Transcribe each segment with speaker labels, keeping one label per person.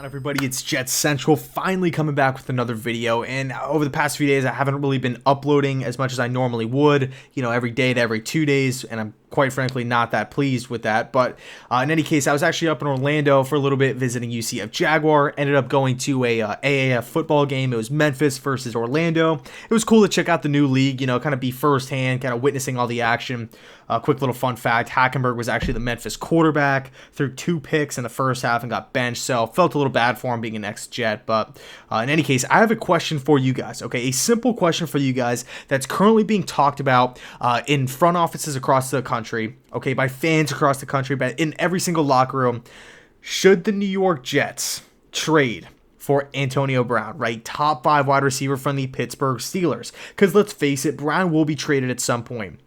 Speaker 1: Everybody, it's JetsCentral finally coming back with another video, and over the past few days I haven't really been uploading as much as I normally would, every day to every 2 days, and I'm quite frankly not that pleased with that. But in any case, I was actually up in Orlando for a little bit visiting UCF Jaguar, ended up going to a AAF football game. It was Memphis versus Orlando. It was cool to check out the new league, kind of be firsthand, kind of witnessing all the action. Quick little fun fact, Hackenberg was actually the Memphis quarterback, threw 2 picks in the first half and got benched, so felt a little bad for him being an ex-Jet. But in any case, I have a question for you guys, okay? A simple question for you guys that's currently being talked about in front offices across the country, okay, by fans across the country, but in every single locker room. Should the New York Jets trade for Antonio Brown, right? Top 5 wide receiver from the Pittsburgh Steelers. Because let's face it, Brown will be traded at some point.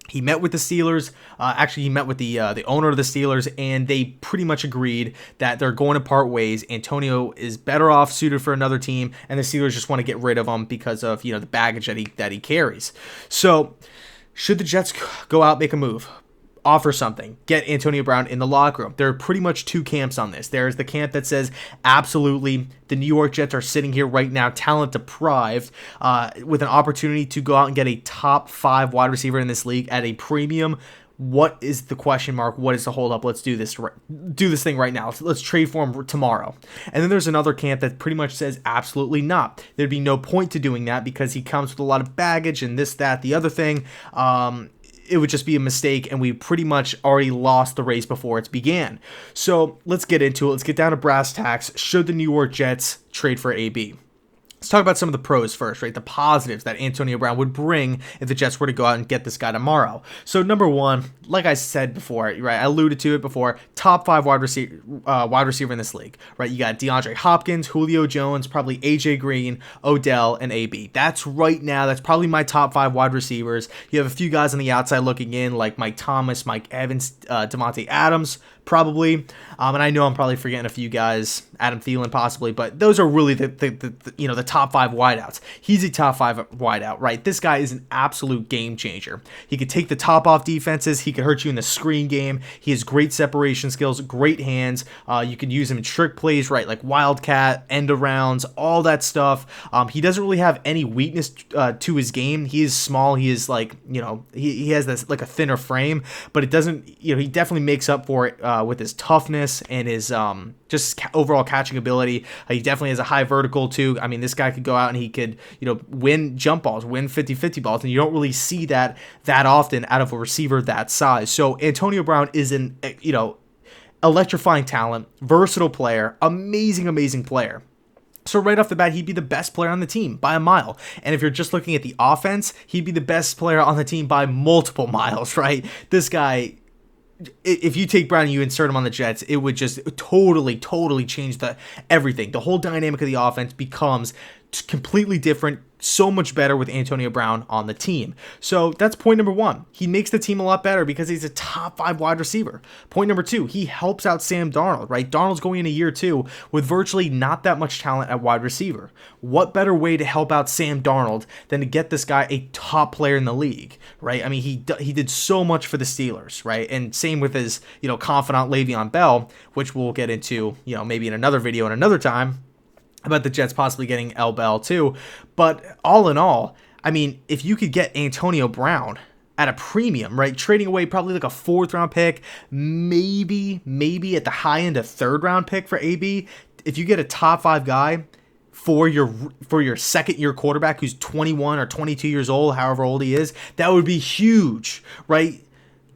Speaker 1: He met with the Steelers. Actually, he met with the owner of the Steelers, and they pretty much agreed that they're going to part ways. Antonio is better off suited for another team, and the Steelers just want to get rid of him because of the baggage that he carries. So, should the Jets go out, make a move, offer something, get Antonio Brown in the locker room? There are pretty much 2 camps on this. There's the camp that says absolutely the New York Jets are sitting here right now, talent deprived, with an opportunity to go out and get a top 5 wide receiver in this league at a premium. What is the question mark? What is the holdup? Let's do this thing right now. Let's trade for him tomorrow. And then there's another camp that pretty much says absolutely not. There'd be no point to doing that because he comes with a lot of baggage and this, that, the other thing. It would just be a mistake, and we pretty much already lost the race before it began. So let's get into it. Let's get down to brass tacks. Should the New York Jets trade for AB? Let's talk about some of the pros first, right? The positives that Antonio Brown would bring if the Jets were to go out and get this guy tomorrow. So number one, like I said before, right? I alluded to it before. Top 5 wide receiver in this league, right? You got DeAndre Hopkins, Julio Jones, probably AJ Green, Odell, and AB. That's right now. That's probably my top 5 wide receivers. You have a few guys on the outside looking in, like Mike Thomas, Mike Evans, Devontae Adams, probably. And I know I'm probably forgetting a few guys, Adam Thielen possibly, but those are really the top 5 wideouts. He's a top 5 wideout, right? This guy is an absolute game changer. He could take the top off defenses. He could hurt you in the screen game. He has great separation skills, great hands. You can use him in trick plays, right? Like wildcat, end arounds, all that stuff. He doesn't really have any weakness to his game. He is small. He is like, he has this like a thinner frame, but it doesn't, he definitely makes up for it with his toughness and his just overall catching ability. He definitely has a high vertical too. I mean, this guy could go out and he could, win jump balls, win 50-50 balls, and you don't really see that often out of a receiver that size. So Antonio Brown is an, electrifying talent, versatile player, amazing player. So right off the bat, he'd be the best player on the team by a mile. And if you're just looking at the offense, he'd be the best player on the team by multiple miles, right? This guy, if you take Brown and you insert him on the Jets, it would just totally change everything. The whole dynamic of the offense becomes completely different, so much better with Antonio Brown on the team. So that's point number 1. He makes the team a lot better because he's a top 5 wide receiver. Point number 2, he helps out Sam Darnold, right? Darnold's going in year 2 with virtually not that much talent at wide receiver. What better way to help out Sam Darnold than to get this guy a top player in the league, right? I mean, he did so much for the Steelers, right? And same with his, confidant Le'Veon Bell, which we'll get into, maybe in another video in another time, about the Jets possibly getting L. Bell too. But all in all, I mean, if you could get Antonio Brown at a premium, right, trading away probably like a 4th round pick, maybe at the high end a 3rd round pick for AB, if you get a top 5 guy for your second year quarterback who's 21 or 22 years old, however old he is, that would be huge, right?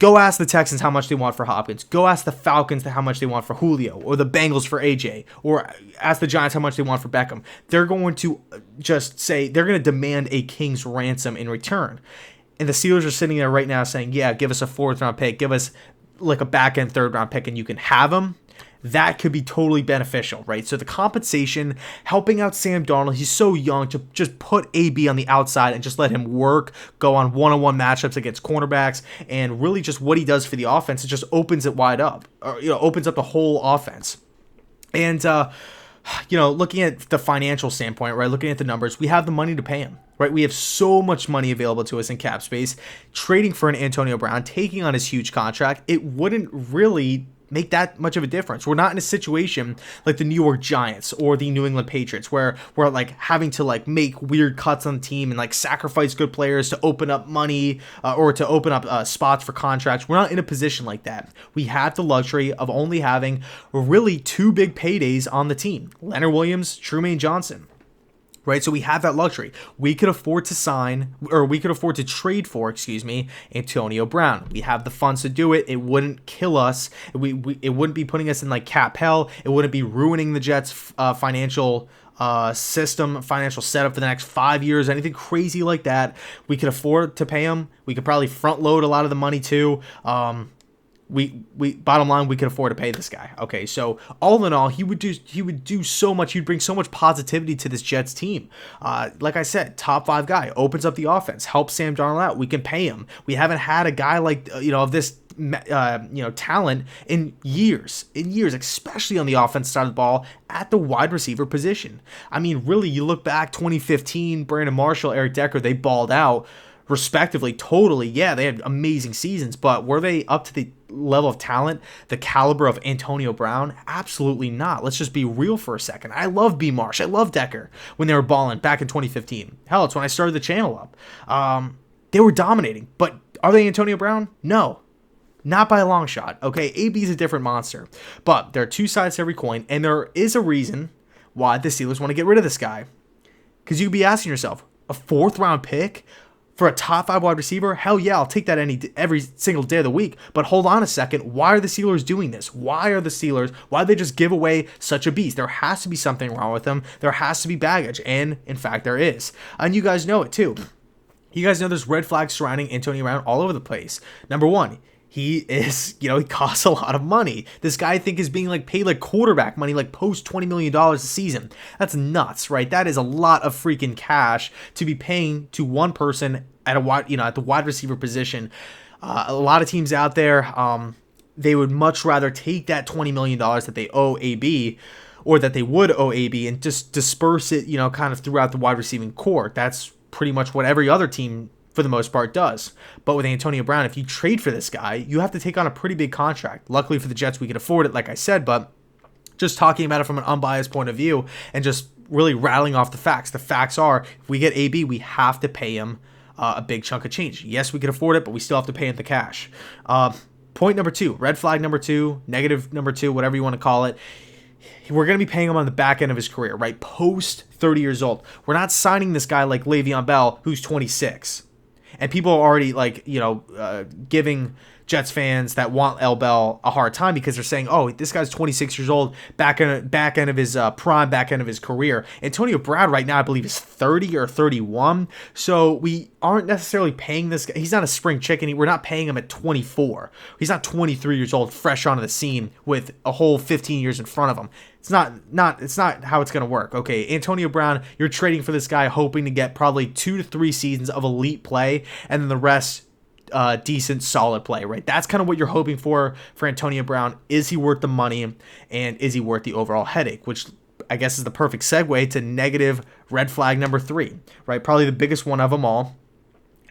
Speaker 1: Go ask the Texans how much they want for Hopkins. Go ask the Falcons how much they want for Julio, or the Bengals for AJ, or ask the Giants how much they want for Beckham. They're going to just say, they're going to demand a king's ransom in return. And the Steelers are sitting there right now saying, yeah, give us a 4th round pick, give us like a back end 3rd round pick, and you can have him. That could be totally beneficial, right? So the compensation, helping out Sam Darnold, he's so young, to just put AB on the outside and just let him work, go on one-on-one matchups against cornerbacks, and really just what he does for the offense, it just opens it wide up, or, opens up the whole offense. And, looking at the financial standpoint, right, looking at the numbers, we have the money to pay him, right? We have so much money available to us in cap space. Trading for an Antonio Brown, taking on his huge contract, it wouldn't really make that much of a difference. We're not in a situation like the New York Giants or the New England Patriots where we're like having to like make weird cuts on the team and like sacrifice good players to open up money or to open up spots for contracts. We're not in a position like that. We have the luxury of only having really 2 big paydays on the team: Leonard Williams, Trumaine Johnson. Right, so we have that luxury. We could afford to trade for, Antonio Brown. We have the funds to do it. It wouldn't kill us. It wouldn't be putting us in like cap hell. It wouldn't be ruining the Jets' financial financial setup for the next 5 years, anything crazy like that. We could afford to pay him. We could probably front load a lot of the money too. We bottom line, we could afford to pay this guy. Okay, so all in all, he would do so much. He'd bring so much positivity to this Jets team. Like I said, top 5 guy, opens up the offense, helps Sam Darnold out. We can pay him. We haven't had a guy like of this talent in years, especially on the offense side of the ball at the wide receiver position. I mean, really, you look back 2015, Brandon Marshall, Eric Decker, they balled out respectively, totally. Yeah, they had amazing seasons, but were they up to the level of talent, the caliber of Antonio Brown? Absolutely not. Let's just be real for a second. I love B. Marsh. I love Decker when they were balling back in 2015. Hell, it's when I started the channel up. They were dominating, but are they Antonio Brown? No. Not by a long shot. Okay, AB is a different monster. But there are 2 sides to every coin, and there is a reason why the Steelers want to get rid of this guy. Because you'd be asking yourself, a 4th round pick for a top 5 wide receiver? Hell yeah, I'll take that every single day of the week. But hold on a second. Why are the Steelers doing this? Why did they just give away such a beast? There has to be something wrong with them. There has to be baggage. And in fact, there is. And you guys know it too. You guys know there's red flags surrounding Antonio Brown all over the place. Number 1, he is, he costs a lot of money. This guy, I think, is being like paid like quarterback money, like post $20 million a season. That's nuts, right? That is a lot of freaking cash to be paying to one person at at the wide receiver position. A lot of teams out there, they would much rather take that $20 million that they owe AB, or that they would owe AB, and just disperse it, kind of throughout the wide receiving core. That's pretty much what every other team, for the most part, does. But with Antonio Brown, if you trade for this guy, you have to take on a pretty big contract. Luckily for the Jets, we could afford it, like I said, but just talking about it from an unbiased point of view and just really rattling off the facts. The facts are, if we get AB, we have to pay him a big chunk of change. Yes, we could afford it, but we still have to pay him the cash. Point number 2, red flag number 2, negative number 2, whatever you want to call it. We're going to be paying him on the back end of his career, right? Post 30 years old. We're not signing this guy like Le'Veon Bell, who's 26. And people are already giving Jets fans that want L. Bell a hard time because they're saying, oh, this guy's 26 years old, back end of his prime, back end of his career. Antonio Brown right now, I believe, is 30 or 31. So we aren't necessarily paying this guy. He's not a spring chicken. We're not paying him at 24. He's not 23 years old, fresh onto the scene with a whole 15 years in front of him. It's not how it's going to work. Okay, Antonio Brown, you're trading for this guy hoping to get probably 2 to 3 seasons of elite play, and then the rest decent, solid play, right? That's kind of what you're hoping for Antonio Brown. Is he worth the money, and is he worth the overall headache? Which I guess is the perfect segue to negative red flag number 3, right? Probably the biggest one of them all.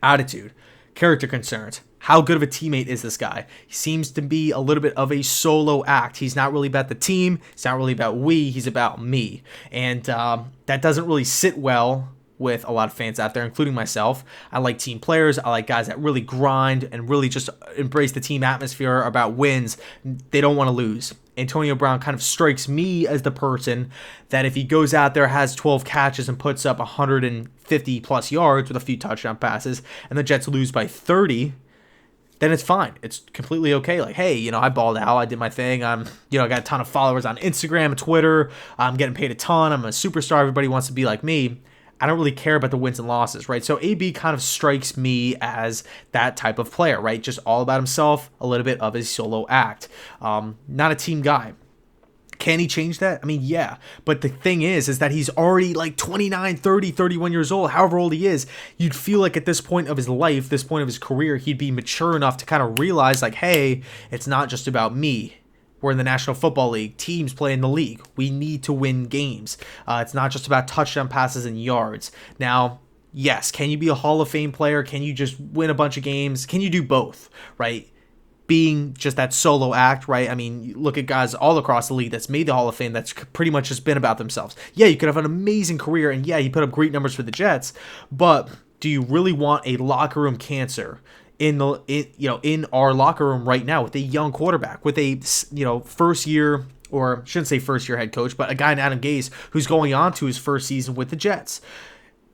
Speaker 1: Attitude, character concerns. How good of a teammate is this guy? He seems to be a little bit of a solo act. He's not really about the team. It's not really about we. He's about me. And that doesn't really sit well with a lot of fans out there, including myself. I like team players. I like guys that really grind and really just embrace the team atmosphere, about wins. They don't want to lose. Antonio Brown kind of strikes me as the person that if he goes out there, has 12 catches and puts up 150 plus yards with a few touchdown passes, and the Jets lose by 30, then it's fine. It's completely okay. Like, hey, I balled out. I did my thing. I got a ton of followers on Instagram and Twitter. I'm getting paid a ton. I'm a superstar. Everybody wants to be like me. I don't really care about the wins and losses, right? So AB kind of strikes me as that type of player, right? Just all about himself, a little bit of his solo act. Not a team guy. Can he change that? I mean, yeah. But the thing is that he's already like 29, 30, 31 years old, however old he is. You'd feel like at this point of his life, this point of his career, he'd be mature enough to kind of realize like, hey, it's not just about me. We're in the National Football League. Teams play in the league. We need to win games. It's not just about touchdown passes and yards. Now, yes, can you be a Hall of Fame player? Can you just win a bunch of games? Can you do both, right? being just that solo act, right? I mean, you look at guys all across the league that's made the Hall of Fame that's pretty much just been about themselves. Yeah, you could have an amazing career, and yeah, he put up great numbers for the Jets, but do you really want a locker room cancer in our locker room right now with a young quarterback, with a first year, or shouldn't say first year head coach, but a guy in Adam Gase who's going on to his first season with the Jets?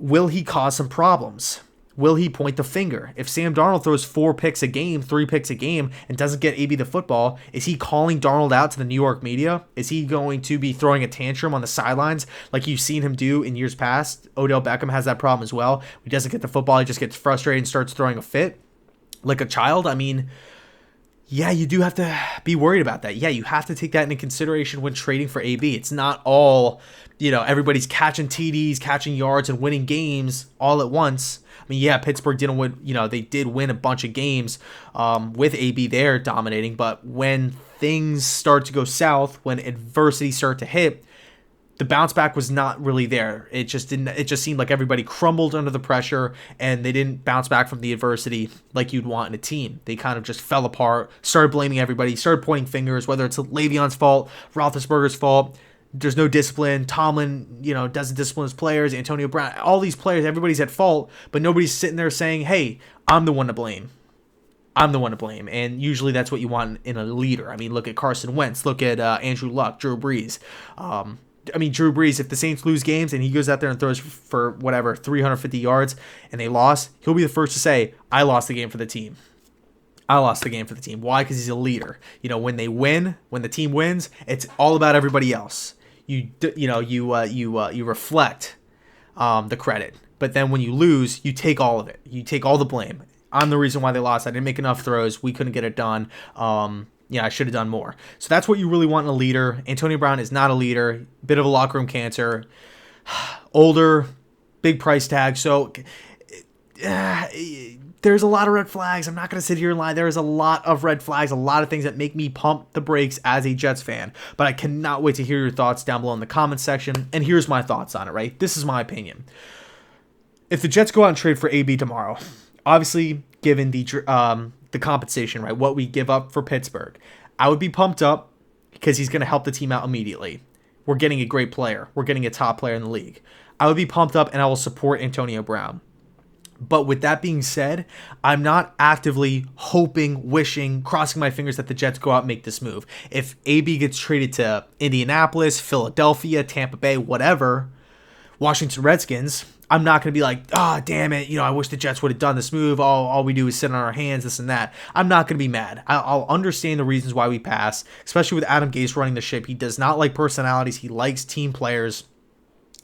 Speaker 1: Will he cause some problems? Will he point the finger? If Sam Darnold throws 4 picks a game, 3 picks a game, and doesn't get AB the football, is he calling Darnold out to the New York media? Is he going to be throwing a tantrum on the sidelines like you've seen him do in years past? Odell Beckham has that problem as well. He doesn't get the football, he just gets frustrated and starts throwing a fit like a child. I mean, yeah, you do have to be worried about that. Yeah, you have to take that into consideration when trading for AB. It's not all, everybody's catching TDs, catching yards, and winning games all at once. I mean, yeah, Pittsburgh didn't win, they did win a bunch of games with AB there dominating, but when things start to go south, when adversity start to hit, the bounce back was not really there. It just seemed like everybody crumbled under the pressure, and they didn't bounce back from the adversity like you'd want in a team. They kind of just fell apart, started blaming everybody, started pointing fingers, whether it's Le'Veon's fault, Roethlisberger's fault. There's no discipline. Tomlin, doesn't discipline his players. Antonio Brown, all these players, everybody's at fault, but nobody's sitting there saying, hey, I'm the one to blame. I'm the one to blame. And usually that's what you want in a leader. I mean, look at Carson Wentz. Look at Andrew Luck, Drew Brees. Drew Brees, if the Saints lose games and he goes out there and throws for 350 yards and they lost, he'll be the first to say, I lost the game for the team. I lost the game for the team. Why? Because he's a leader. When they win, when the team wins, it's all about everybody else. You reflect the credit, but then when you lose, you take all of it. You take all the blame. I'm the reason why they lost. I didn't make enough throws. We couldn't get it done. I should have done more. So that's what you really want in a leader. Antonio Brown is not a leader. Bit of a locker room cancer. Older, big price tag. So there's a lot of red flags. I'm not going to sit here and lie. There is a lot of red flags, a lot of things that make me pump the brakes as a Jets fan. But I cannot wait to hear your thoughts down below in the comments section. And here's my thoughts on it, right? This is my opinion. If the Jets go out and trade for AB tomorrow, obviously given the compensation, right, what we give up for Pittsburgh, I would be pumped up because he's going to help the team out immediately. We're getting a great player. We're getting a top player in the league. I would be pumped up and I will support Antonio Brown. But with that being said, I'm not actively hoping, wishing, crossing my fingers that the Jets go out and make this move. If AB gets traded to Indianapolis, Philadelphia, Tampa Bay, whatever, Washington Redskins, I'm not going to be like, damn it, I wish the Jets would have done this move. All we do is sit on our hands, this and that. I'm not going to be mad. I'll understand the reasons why we pass, especially with Adam Gase running the ship. He does not like personalities. He likes team players.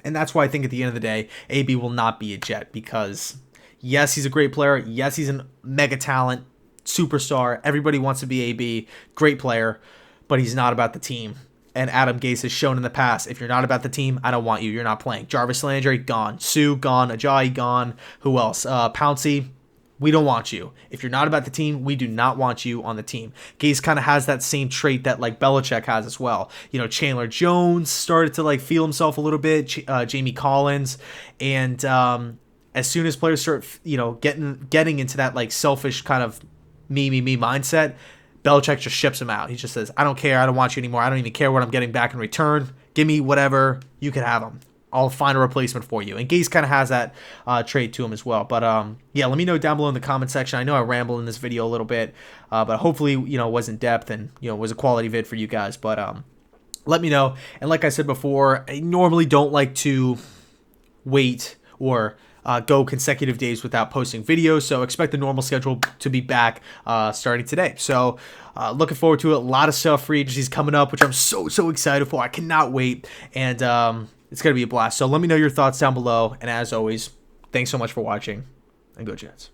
Speaker 1: And that's why I think at the end of the day, AB will not be a Jet because, yes, he's a great player. Yes, he's a mega talent, superstar. Everybody wants to be AB, great player, but he's not about the team. And Adam Gase has shown in the past, if you're not about the team, I don't want you. You're not playing. Jarvis Landry, gone. Sue, gone. Ajayi, gone. Who else? Pouncey, we don't want you. If you're not about the team, we do not want you on the team. Gase kind of has that same trait that Belichick has as well. Chandler Jones started to feel himself a little bit. Jamie Collins. And as soon as players start, getting into that selfish kind of me mindset, Belichick just ships him out. He just says, I don't care. I don't want you anymore. I don't even care what I'm getting back in return. Give me whatever. You can have them. I'll find a replacement for you. And Gase kind of has that trait to him as well. But let me know down below in the comment section. I know I rambled in this video a little bit, but hopefully, it was in depth and, was a quality vid for you guys. But let me know. And like I said before, I normally don't like to wait or go consecutive days without posting videos, so expect the normal schedule to be back starting today. So looking forward to it. A lot of stuff, free agencies coming up, which I'm so excited for. I cannot wait, and it's going to be a blast. So let me know your thoughts down below, and as always, thanks so much for watching, and go Jets.